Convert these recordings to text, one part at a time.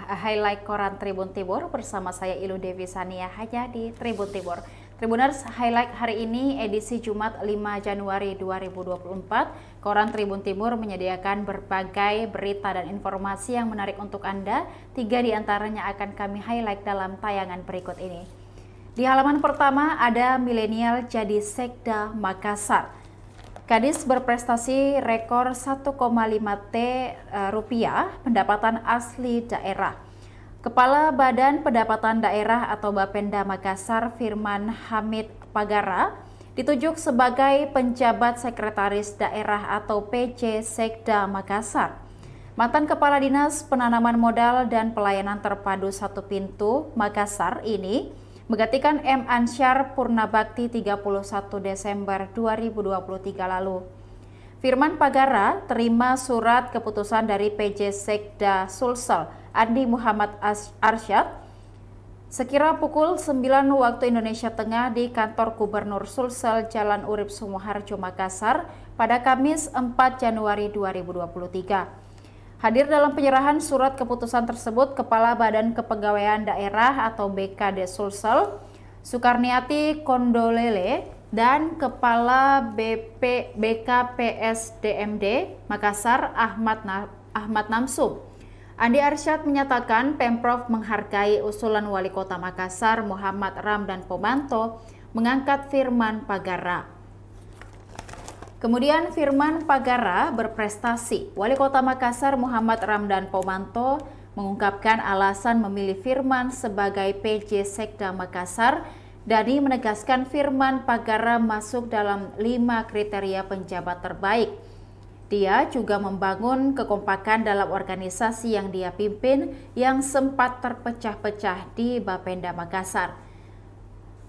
highlight koran Tribun Timur bersama saya Ilu Devi Sania hanya di Tribun Timur. Tribuners, highlight hari ini edisi Jumat 5 Januari 2024, koran Tribun Timur menyediakan berbagai berita dan informasi yang menarik untuk Anda. 3 diantaranya akan kami highlight dalam tayangan berikut ini. Di halaman pertama ada milenial jadi Sekda Makassar. Kadis berprestasi rekor 1,5 T rupiah pendapatan asli daerah. Kepala Badan Pendapatan Daerah atau Bapenda Makassar Firman Hamid Pagara ditunjuk sebagai penjabat sekretaris daerah atau PJ Sekda Makassar. Mantan Kepala Dinas Penanaman Modal dan Pelayanan Terpadu Satu Pintu Makassar ini menggantikan M. Ansyar Purnabakti 31 Desember 2023 lalu. Firman Pagara terima surat keputusan dari PJ Sekda Sulsel Andi Muhammad Arsyad sekira pukul 9 waktu Indonesia Tengah di kantor Gubernur Sulsel Jalan Urip Sumoharjo Makassar pada Kamis 4 Januari 2023. Hadir dalam penyerahan surat keputusan tersebut Kepala Badan Kepegawaian Daerah atau BKD Sulsel Sukarniati Kondolele dan Kepala BKPSDMD Makassar Ahmad Namsum. Andi Arsyad menyatakan Pemprov menghargai usulan Wali Kota Makassar Muhammad Ramdan Pomanto mengangkat Firman Pagara. Kemudian Firman Pagara berprestasi. Wali Kota Makassar Muhammad Ramdan Pomanto mengungkapkan alasan memilih Firman sebagai PJ Sekda Makassar. Dani menegaskan Firman Pagara masuk dalam 5 kriteria penjabat terbaik. Dia juga membangun kekompakan dalam organisasi yang dia pimpin yang sempat terpecah-pecah di Bapenda Makassar.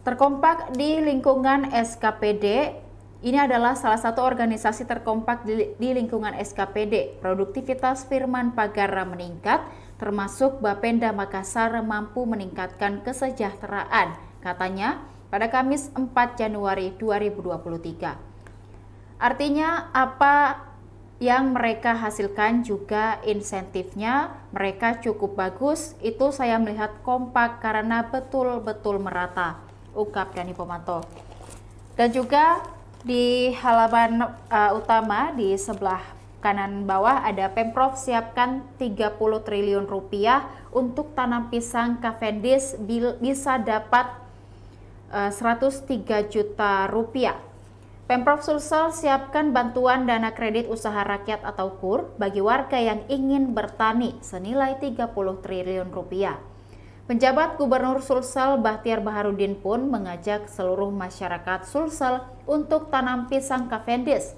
Terkompak di lingkungan SKPD, ini adalah salah satu organisasi terkompak di lingkungan SKPD. Produktivitas Firman Pagara meningkat, termasuk Bapenda Makassar mampu meningkatkan kesejahteraan, katanya pada Kamis 4 Januari 2023. Artinya apa yang mereka hasilkan juga insentifnya mereka cukup bagus, itu saya melihat kompak karena betul-betul merata, ungkap Dani Pomanto. Dan juga di halaman utama di sebelah kanan bawah ada Pemprov siapkan 30 triliun rupiah untuk tanam pisang Cavendish bisa dapat 103 juta rupiah. Pemprov Sulsel siapkan bantuan dana kredit usaha rakyat atau KUR bagi warga yang ingin bertani senilai 30 triliun rupiah. Penjabat Gubernur Sulsel Bahtiar Baharudin pun mengajak seluruh masyarakat Sulsel untuk tanam pisang Cavendish.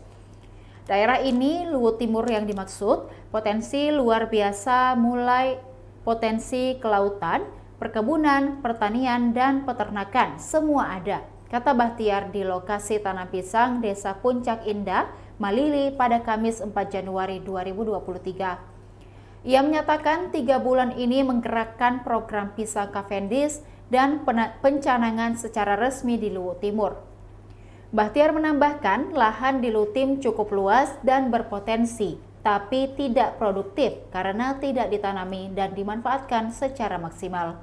Daerah ini, Luwu Timur yang dimaksud, potensi luar biasa mulai potensi kelautan, perkebunan, pertanian, dan peternakan, semua ada, kata Bahtiar di lokasi tanam pisang Desa Puncak Indah, Malili pada Kamis 4 Januari 2023. Ia menyatakan 3 bulan ini menggerakkan program pisang Cavendish dan pencanangan secara resmi di Luwu Timur. Bahtiar menambahkan lahan di Lutim cukup luas dan berpotensi, tapi tidak produktif karena tidak ditanami dan dimanfaatkan secara maksimal.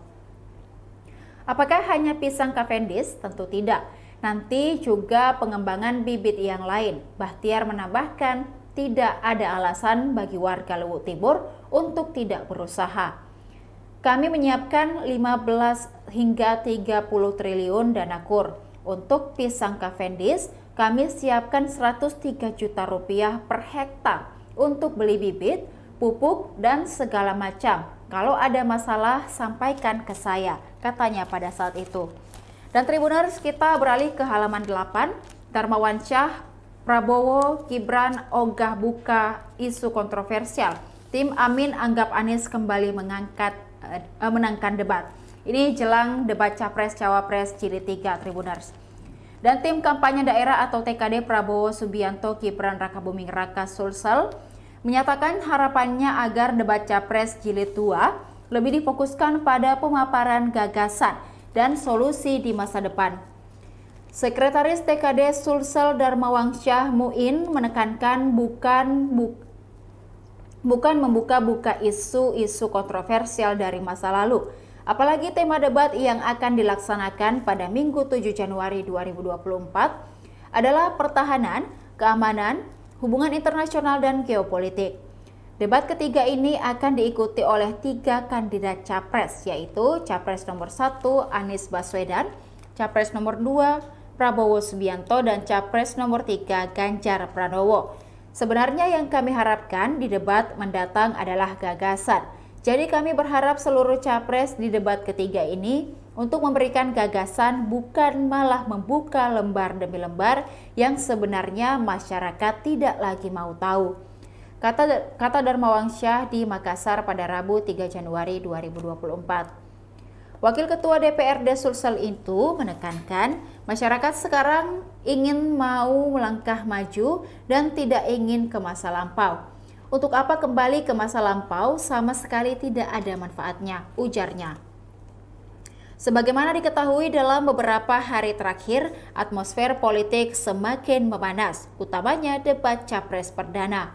Apakah hanya pisang Cavendish? Tentu tidak. Nanti juga pengembangan bibit yang lain. Bahtiar menambahkan tidak ada alasan bagi warga Luwu Timur untuk tidak berusaha. Kami menyiapkan 15 hingga 30 triliun dana KUR. Untuk pisang Cavendish, kami siapkan 103 juta rupiah per hektar untuk beli bibit, pupuk, dan segala macam. Kalau ada masalah, sampaikan ke saya, katanya pada saat itu. Dan Tribuners, kita beralih ke halaman 8. Darmawan Syah, Prabowo, Gibran ogah buka isu kontroversial. Tim Amin anggap Anies kembali menangkan debat. Ini jelang debat Capres-Cawapres Jilid 3, Tribuners. Dan tim kampanye daerah atau TKD Prabowo Subianto Gibran Rakabuming Raka Sulsel menyatakan harapannya agar debat Capres Jilid 2 lebih difokuskan pada pemaparan gagasan dan solusi di masa depan. Sekretaris TKD Sulsel Darmawan Syah Muin menekankan bukan membuka-buka isu-isu kontroversial dari masa lalu. Apalagi tema debat yang akan dilaksanakan pada Minggu 7 Januari 2024 adalah pertahanan, keamanan, hubungan internasional, dan geopolitik. Debat ketiga ini akan diikuti oleh 3 kandidat capres, yaitu Capres nomor 1 Anies Baswedan, Capres nomor 2 Prabowo Subianto, dan Capres nomor 3 Ganjar Pranowo. Sebenarnya yang kami harapkan di debat mendatang adalah gagasan. Jadi kami berharap seluruh capres di debat ketiga ini untuk memberikan gagasan, bukan malah membuka lembar demi lembar yang sebenarnya masyarakat tidak lagi mau tahu. Kata Darmawansyah di Makassar pada Rabu 3 Januari 2024. Wakil Ketua DPRD Sulsel itu menekankan masyarakat sekarang ingin mau melangkah maju dan tidak ingin ke masa lampau. Untuk apa kembali ke masa lampau, sama sekali tidak ada manfaatnya, ujarnya. Sebagaimana diketahui dalam beberapa hari terakhir, atmosfer politik semakin memanas, utamanya debat capres perdana.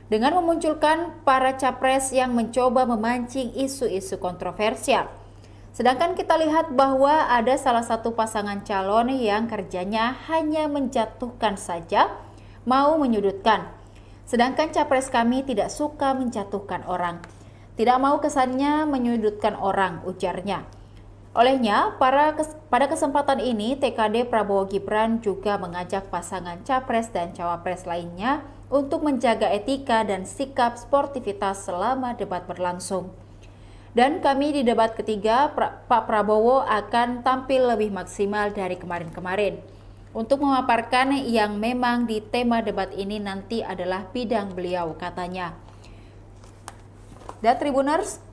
Dengan memunculkan para capres yang mencoba memancing isu-isu kontroversial. Sedangkan kita lihat bahwa ada salah satu pasangan calon yang kerjanya hanya menjatuhkan saja, mau menyudutkan. Sedangkan capres kami tidak suka menjatuhkan orang. Tidak mau kesannya menyudutkan orang, ujarnya. Olehnya, pada kesempatan ini, TKD Prabowo Gibran juga mengajak pasangan capres dan cawapres lainnya untuk menjaga etika dan sikap sportivitas selama debat berlangsung. Dan kami di debat ketiga, Pak Prabowo akan tampil lebih maksimal dari kemarin-kemarin. Untuk memaparkan yang memang di tema debat ini nanti adalah bidang beliau, katanya. Dan Tribuners,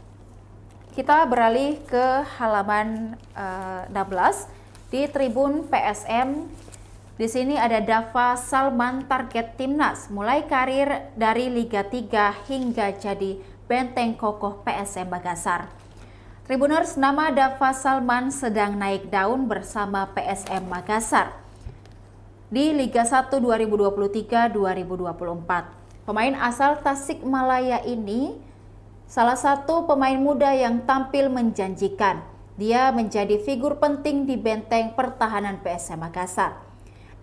kita beralih ke halaman 16 di Tribun PSM. Di sini ada Dava Salman target timnas, mulai karir dari Liga 3 hingga jadi benteng kokoh PSM Makassar. Tribuners, nama Dava Salman sedang naik daun bersama PSM Makassar di Liga 1 2023-2024. Pemain asal Tasikmalaya ini salah satu pemain muda yang tampil menjanjikan. Dia menjadi figur penting di benteng pertahanan PSM Makassar.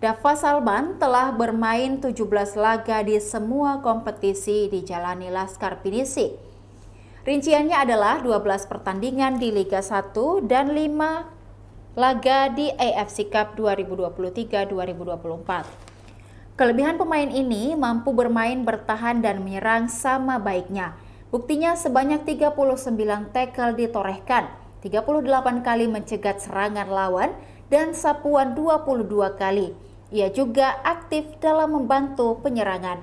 Dava Salman telah bermain 17 laga di semua kompetisi dijalani Laskar Pinisi. Rinciannya adalah 12 pertandingan di Liga 1 dan 5 laga di AFC Cup 2023-2024. Kelebihan pemain ini mampu bermain, bertahan, dan menyerang sama baiknya. Buktinya sebanyak 39 tackle ditorehkan, 38 kali mencegat serangan lawan, dan sapuan 22 kali. Ia juga aktif dalam membantu penyerangan.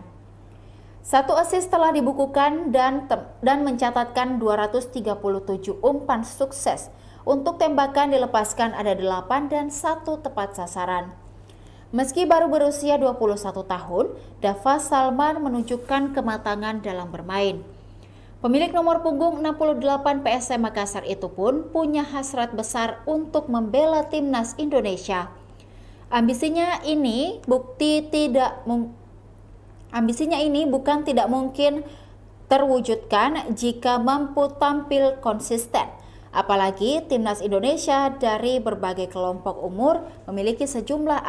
1 assist telah dibukukan dan mencatatkan 237 umpan sukses. Untuk tembakan dilepaskan ada 8 dan 1 tepat sasaran. Meski baru berusia 21 tahun, Dava Salman menunjukkan kematangan dalam bermain. Pemilik nomor punggung 68 PSM Makassar itu pun punya hasrat besar untuk membela timnas Indonesia. Ambisinya ini bukan tidak mungkin terwujudkan jika mampu tampil konsisten. Apalagi timnas Indonesia dari berbagai kelompok umur memiliki sejumlah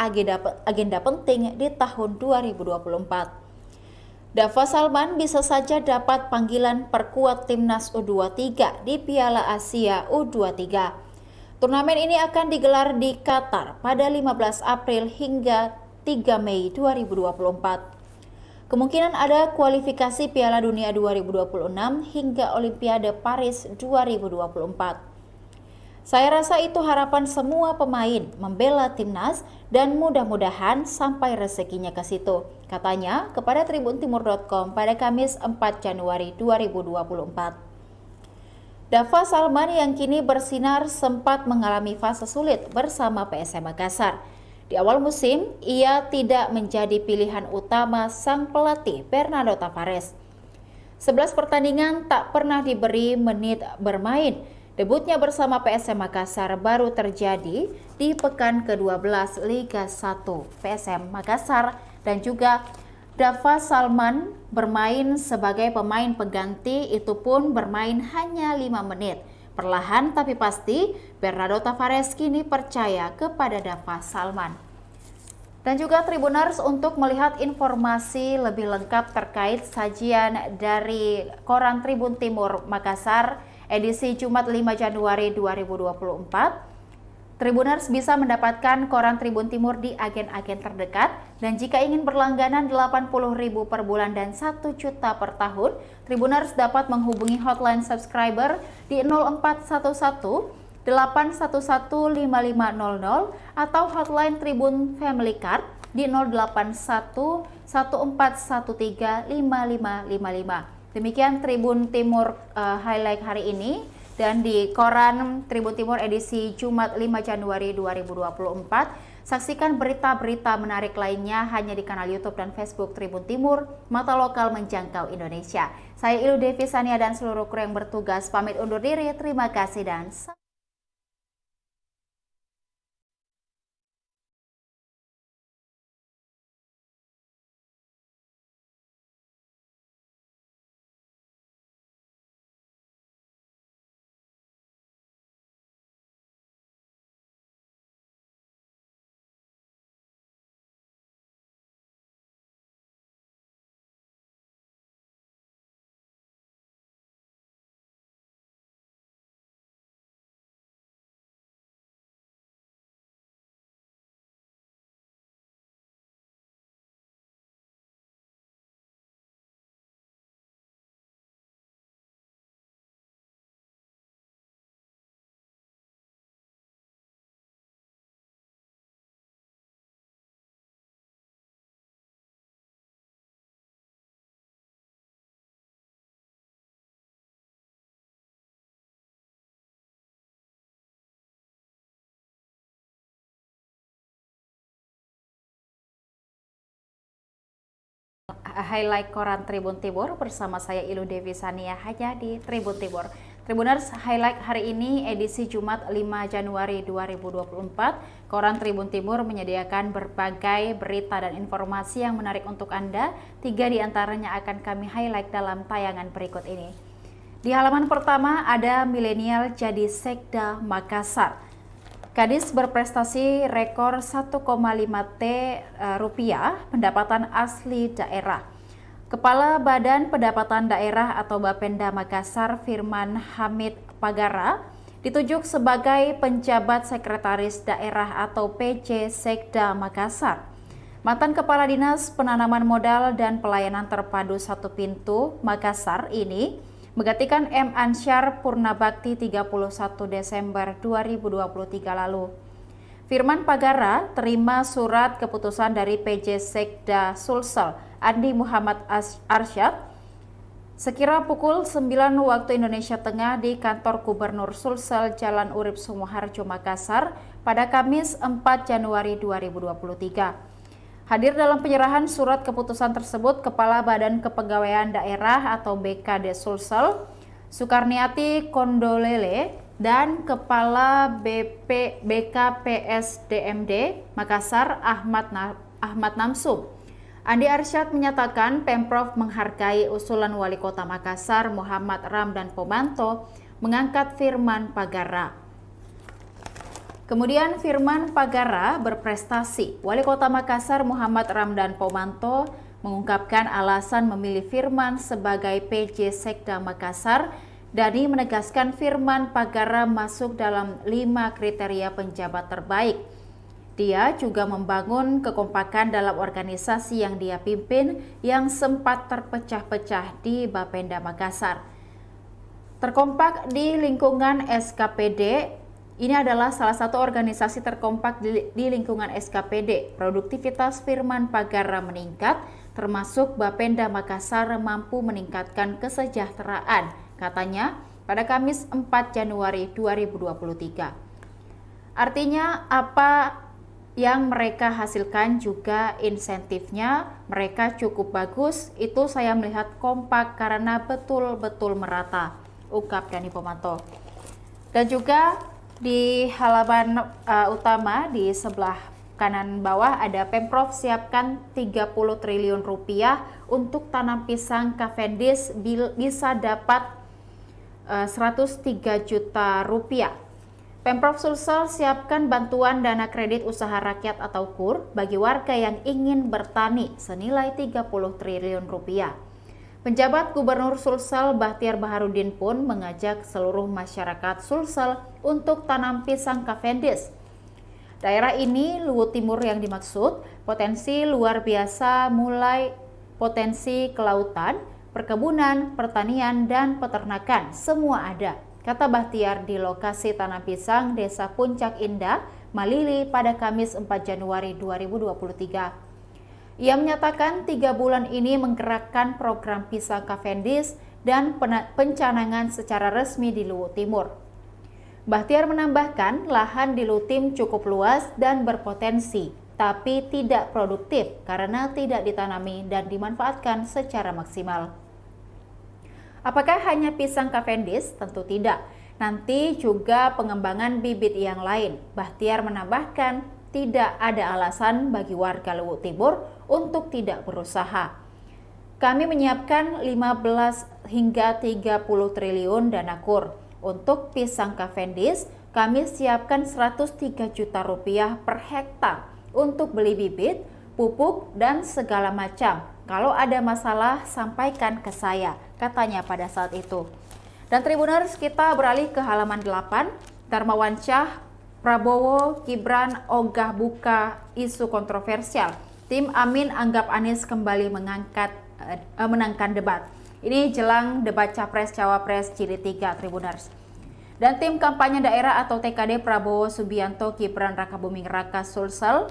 agenda penting di tahun 2024. Dava Salman bisa saja dapat panggilan perkuat timnas U23 di Piala Asia U23. Turnamen ini akan digelar di Qatar pada 15 April hingga 3 Mei 2024. Kemungkinan ada kualifikasi Piala Dunia 2026 hingga Olimpiade Paris 2024. Saya rasa itu harapan semua pemain membela timnas dan mudah-mudahan sampai rezekinya ke situ, katanya kepada tribuntimur.com pada Kamis 4 Januari 2024. Dava Salman yang kini bersinar sempat mengalami fase sulit bersama PSM Makassar. Di awal musim, ia tidak menjadi pilihan utama sang pelatih Fernando Tavares. 11 pertandingan tak pernah diberi menit bermain. Debutnya bersama PSM Makassar baru terjadi di pekan ke-12 Liga 1 PSM Makassar dan juga Dava Salman bermain sebagai pemain pengganti, itu pun bermain hanya 5 menit. Perlahan tapi pasti, Bernardo Tavares kini percaya kepada Dava Salman. Dan juga Tribuners, untuk melihat informasi lebih lengkap terkait sajian dari Koran Tribun Timur Makassar edisi Jumat 5 Januari 2024, Tribuners bisa mendapatkan Koran Tribun Timur di agen-agen terdekat, dan jika ingin berlangganan 80.000 per bulan dan 1 juta per tahun, Tribuners dapat menghubungi hotline subscriber di 0411 811 5500 atau hotline Tribun Family Card di 081 1413 5555. Demikian Tribun Timur highlight hari ini, dan di Koran Tribun Timur edisi Jumat 5 Januari 2024, saksikan berita-berita menarik lainnya hanya di kanal YouTube dan Facebook Tribun Timur, mata lokal menjangkau Indonesia. Saya Ilu Devi Sania dan seluruh kru yang bertugas pamit undur diri. Terima kasih dan highlight Koran Tribun Timur bersama saya Ilu Devi Sania hanya di Tribun Timur. Tribuners, highlight hari ini edisi Jumat 5 Januari 2024, Koran Tribun Timur menyediakan berbagai berita dan informasi yang menarik untuk Anda. 3 diantaranya akan kami highlight dalam tayangan berikut ini. Di halaman pertama ada milenial jadi Sekda Makassar. Gadis berprestasi rekor 1,5 T rupiah pendapatan asli daerah. Kepala Badan Pendapatan Daerah atau Bapenda Makassar, Firman Hamid Pagara, ditunjuk sebagai penjabat sekretaris daerah atau PJ Sekda Makassar. Mantan Kepala Dinas Penanaman Modal dan Pelayanan Terpadu Satu Pintu Makassar ini menggantikan M. Ansyar Purnabakti 31 Desember 2023 lalu. Firman Pagara terima surat keputusan dari PJ Sekda Sulsel Andi Muhammad Arsyad sekira pukul 9 waktu Indonesia Tengah di kantor Gubernur Sulsel Jalan Urip Sumoharjo Makassar pada Kamis 4 Januari 2023. Hadir dalam penyerahan surat keputusan tersebut Kepala Badan Kepegawaian Daerah atau BKD Sulsel, Sukarniati Kondolele, dan Kepala BKPSDMD Makassar Ahmad Namsum. Andi Arsyad menyatakan Pemprov menghargai usulan Wali Kota Makassar Muhammad Ramdan Pomanto mengangkat Firman Pagara. Kemudian Firman Pagara berprestasi. Wali Kota Makassar Muhammad Ramdan Pomanto mengungkapkan alasan memilih Firman sebagai PJ Sekda Makassar. Dani menegaskan Firman Pagara masuk dalam 5 kriteria penjabat terbaik. Dia juga membangun kekompakan dalam organisasi yang dia pimpin yang sempat terpecah-pecah di Bapenda Makassar. Terkompak di lingkungan SKPD. Ini adalah salah satu organisasi terkompak di lingkungan SKPD. Produktivitas Firman Pagara meningkat, termasuk Bapenda Makassar mampu meningkatkan kesejahteraan, katanya pada Kamis 4 Januari 2023. Artinya apa yang mereka hasilkan juga insentifnya mereka cukup bagus, itu saya melihat kompak karena betul-betul merata, ungkap Dani Pomanto. Dan juga di halaman utama di sebelah kanan bawah ada Pemprov siapkan 30 triliun rupiah untuk tanam pisang Cavendish bisa dapat 103 juta rupiah. Pemprov Sulsel siapkan bantuan dana kredit usaha rakyat atau KUR bagi warga yang ingin bertani senilai 30 triliun rupiah. Penjabat Gubernur Sulsel Bahtiar Baharudin pun mengajak seluruh masyarakat Sulsel untuk tanam pisang Cavendish. Daerah ini, Luwu Timur yang dimaksud, potensi luar biasa mulai potensi kelautan, perkebunan, pertanian, dan peternakan, semua ada, kata Bahtiar di lokasi tanam pisang Desa Puncak Indah, Malili pada Kamis 4 Januari 2023. Ia menyatakan 3 bulan ini menggerakkan program pisang Cavendish dan pencanangan secara resmi di Luwu Timur. Bahtiar menambahkan lahan di Lutim cukup luas dan berpotensi, tapi tidak produktif karena tidak ditanami dan dimanfaatkan secara maksimal. Apakah hanya pisang Cavendish? Tentu tidak. Nanti juga pengembangan bibit yang lain. Bahtiar menambahkan tidak ada alasan bagi warga Luwu Timur untuk tidak berusaha. Kami menyiapkan 15 hingga 30 triliun dana KUR. Untuk pisang Cavendish, kami siapkan 103 juta rupiah per hektar untuk beli bibit, pupuk, dan segala macam. Kalau ada masalah, sampaikan ke saya, katanya pada saat itu. Dan Tribuners, kita beralih ke halaman 8. Darmawan Syah, Prabowo, Gibran ogah buka isu kontroversial. Tim Amin anggap Anies kembali menangkan debat. Ini jelang debat Capres-Cawapres Jilid 3, Tribuners. Dan tim kampanye daerah atau TKD Prabowo Subianto Gibran Rakabuming Raka Sulsel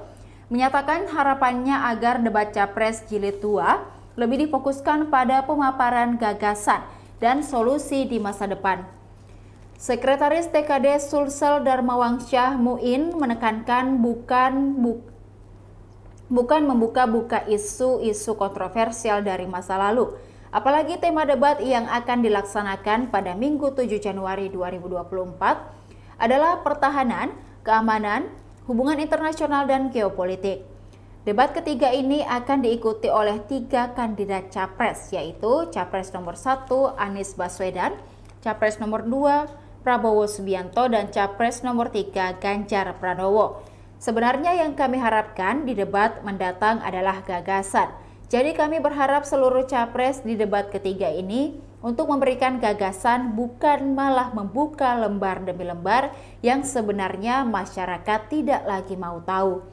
menyatakan harapannya agar debat Capres Jilid 2 lebih difokuskan pada pemaparan gagasan dan solusi di masa depan. Sekretaris TKD Sulsel Darmawan Syah Muin menekankan bukan membuka-buka isu-isu kontroversial dari masa lalu. Apalagi tema debat yang akan dilaksanakan pada Minggu 7 Januari 2024 adalah pertahanan, keamanan, hubungan internasional, dan geopolitik. Debat ketiga ini akan diikuti oleh 3 kandidat capres, yaitu Capres nomor 1 Anies Baswedan, Capres nomor 2 Prabowo Subianto, dan Capres nomor 3 Ganjar Pranowo. Sebenarnya yang kami harapkan di debat mendatang adalah gagasan. Jadi kami berharap seluruh capres di debat ketiga ini untuk memberikan gagasan, bukan malah membuka lembar demi lembar yang sebenarnya masyarakat tidak lagi mau tahu.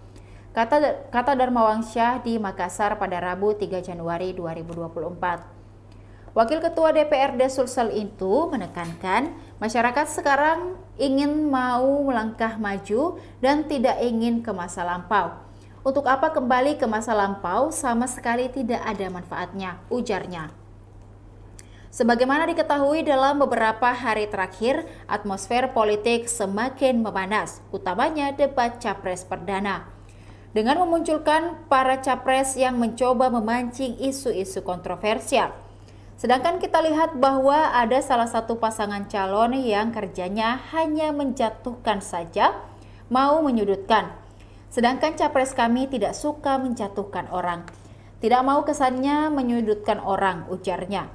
Kata Darmawan Syah di Makassar pada Rabu 3 Januari 2024. Wakil Ketua DPRD Sulsel itu menekankan masyarakat sekarang ingin mau melangkah maju dan tidak ingin ke masa lampau. Untuk apa kembali ke masa lampau, sama sekali tidak ada manfaatnya, ujarnya. Sebagaimana diketahui dalam beberapa hari terakhir, atmosfer politik semakin memanas, utamanya debat Capres perdana. Dengan memunculkan para capres yang mencoba memancing isu-isu kontroversial. Sedangkan kita lihat bahwa ada salah satu pasangan calon yang kerjanya hanya menjatuhkan saja, mau menyudutkan. Sedangkan capres kami tidak suka menjatuhkan orang. Tidak mau kesannya menyudutkan orang, ujarnya.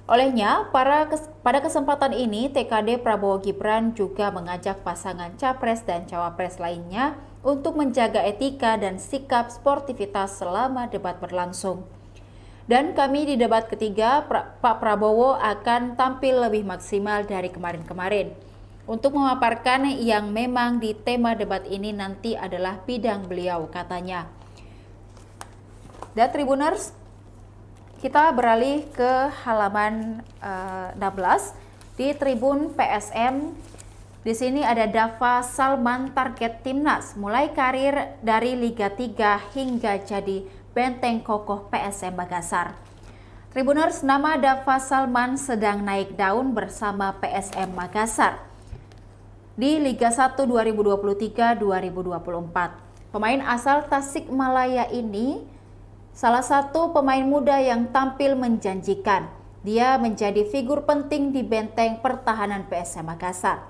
Olehnya, pada kesempatan ini, TKD Prabowo Gibran juga mengajak pasangan capres dan cawapres lainnya untuk menjaga etika dan sikap sportivitas selama debat berlangsung. Dan kami di debat ketiga, Pak Prabowo akan tampil lebih maksimal dari kemarin-kemarin. Untuk memaparkan yang memang di tema debat ini nanti adalah bidang beliau, katanya. Dan Tribuners, kita beralih ke halaman 16 di Tribun PSM. Di sini ada Dava Salman target timnas, mulai karir dari Liga 3 hingga jadi benteng kokoh PSM Makassar. Tribuners, nama Dava Salman sedang naik daun bersama PSM Makassar di Liga 1 2023-2024. Pemain asal Tasikmalaya ini salah satu pemain muda yang tampil menjanjikan. Dia menjadi figur penting di benteng pertahanan PSM Makassar.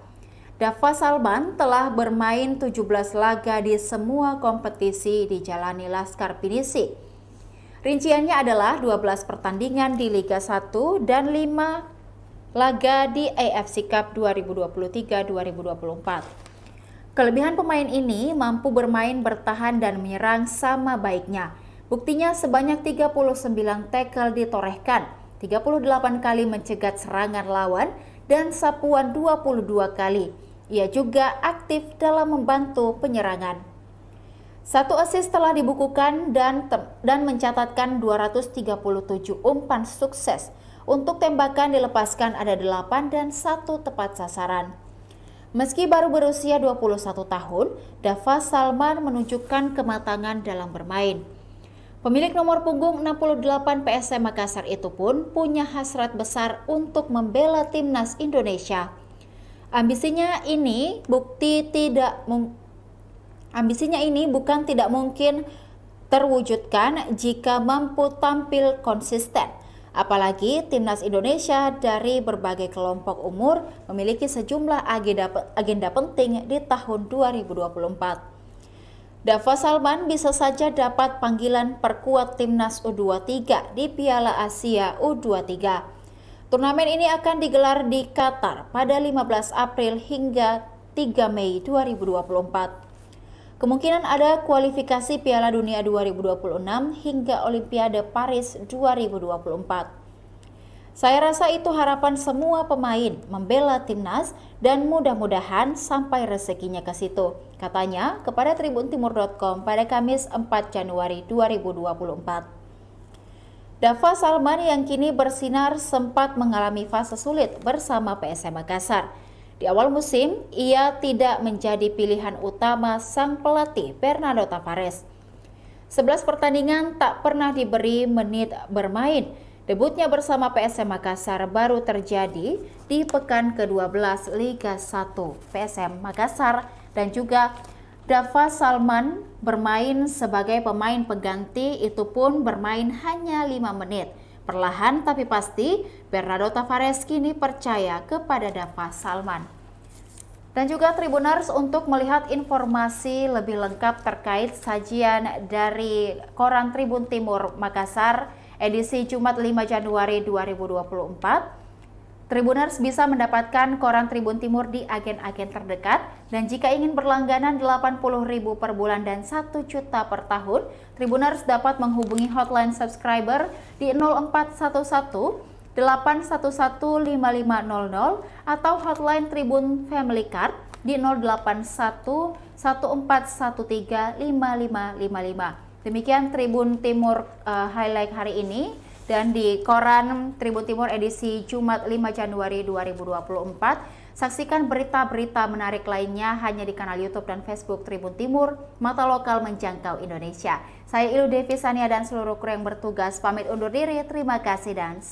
Dava Salman telah bermain 17 laga di semua kompetisi dijalani Laskar Pinisi. Rinciannya adalah 12 pertandingan di Liga 1 dan 5 laga di AFC Cup 2023-2024. Kelebihan pemain ini mampu bermain bertahan dan menyerang sama baiknya. Buktinya sebanyak 39 tackle ditorehkan, 38 kali mencegat serangan lawan, dan sapuan 22 kali. Ia juga aktif dalam membantu penyerangan. 1 assist telah dibukukan dan mencatatkan 237 umpan sukses. Untuk tembakan dilepaskan ada 8 dan 1 tepat sasaran. Meski baru berusia 21 tahun, Dava Salman menunjukkan kematangan dalam bermain. Pemilik nomor punggung 68 PSM Makassar itu pun punya hasrat besar untuk membela timnas Indonesia. Ambisinya ini bukan tidak mungkin terwujudkan jika mampu tampil konsisten. Apalagi timnas Indonesia dari berbagai kelompok umur memiliki sejumlah agenda penting di tahun 2024. Dava Salman bisa saja dapat panggilan perkuat timnas U23 di Piala Asia U23. Turnamen ini akan digelar di Qatar pada 15 April hingga 3 Mei 2024. Kemungkinan ada kualifikasi Piala Dunia 2026 hingga Olimpiade Paris 2024. Saya rasa itu harapan semua pemain membela timnas dan mudah-mudahan sampai rezekinya ke situ, katanya kepada tribuntimur.com pada Kamis 4 Januari 2024. Dava Salman yang kini bersinar sempat mengalami fase sulit bersama PSM Makassar. Di awal musim, ia tidak menjadi pilihan utama sang pelatih Fernando Tavares. 11 pertandingan tak pernah diberi menit bermain. Debutnya bersama PSM Makassar baru terjadi di pekan ke-12 Liga 1 PSM Makassar, dan juga Dava Salman bermain sebagai pemain pengganti, itu pun bermain hanya 5 menit. Perlahan tapi pasti, Fernando Tavares kini percaya kepada Dava Salman. Dan juga Tribuners, untuk melihat informasi lebih lengkap terkait sajian dari Koran Tribun Timur Makassar edisi Jumat 5 Januari 2024, Tribuners bisa mendapatkan Koran Tribun Timur di agen-agen terdekat, dan jika ingin berlangganan 80.000 per bulan dan 1 juta per tahun, Tribuners dapat menghubungi hotline subscriber di 0411 811 5500 atau hotline Tribun Family Card di 081 1413 5555. Demikian Tribun Timur highlight hari ini. Dan di Koran Tribun Timur edisi Jumat 5 Januari 2024, saksikan berita-berita menarik lainnya hanya di kanal YouTube dan Facebook Tribun Timur, mata lokal menjangkau Indonesia. Saya Ilu Devi Sania dan seluruh kru yang bertugas pamit undur diri. Terima kasih dan